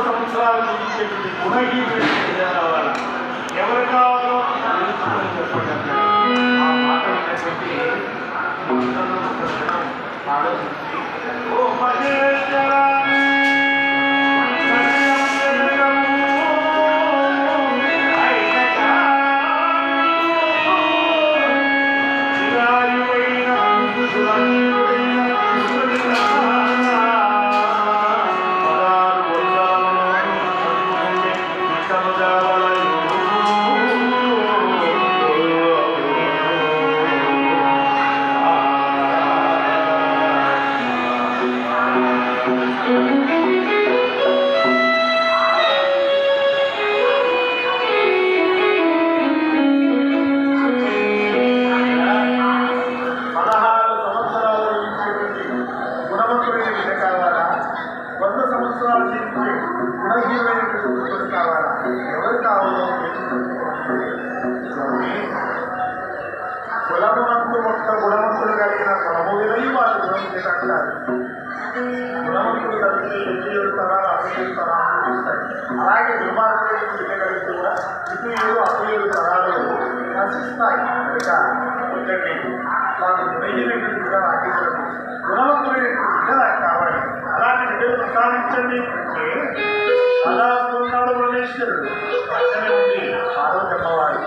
సంవత్సరాలు జీవించేటువంటి గుణహీనుడు కావాలి. ఎవరు కావాలో తెలుసుకొని చెప్పండి. ఆ మాట విన్నటువంటి ఆలోచించి ఓ మహేశ్వర గుణహీనమైనటువంటి కావాలా? ఎవరు కావాలో కులమునందు ఒక్క గుణవంతుడు కలిగిన గుణములై వాళ్ళు గుణం అంటారు. గుణవంతుడు కలిగితే 7 తరాలు 7 తరాలు ఇస్తాయి. అలాగే దుర్మార్గుడు కలిగితే కూడా 7 తరాలు నశిస్తాయి. కనుక వాళ్ళు గుణహీనమైనటువంటి కూడా అంగీకరించారు. గుణవంతుడైనటువంటి బిడ్డ కావాలి. అలాంటి బిడ్డలు ప్రసాదించండి అంటే అలా ఉన్నాడు పరమేశ్వరుడు. పక్కనే ఉంది పార్వతమ్మవారు.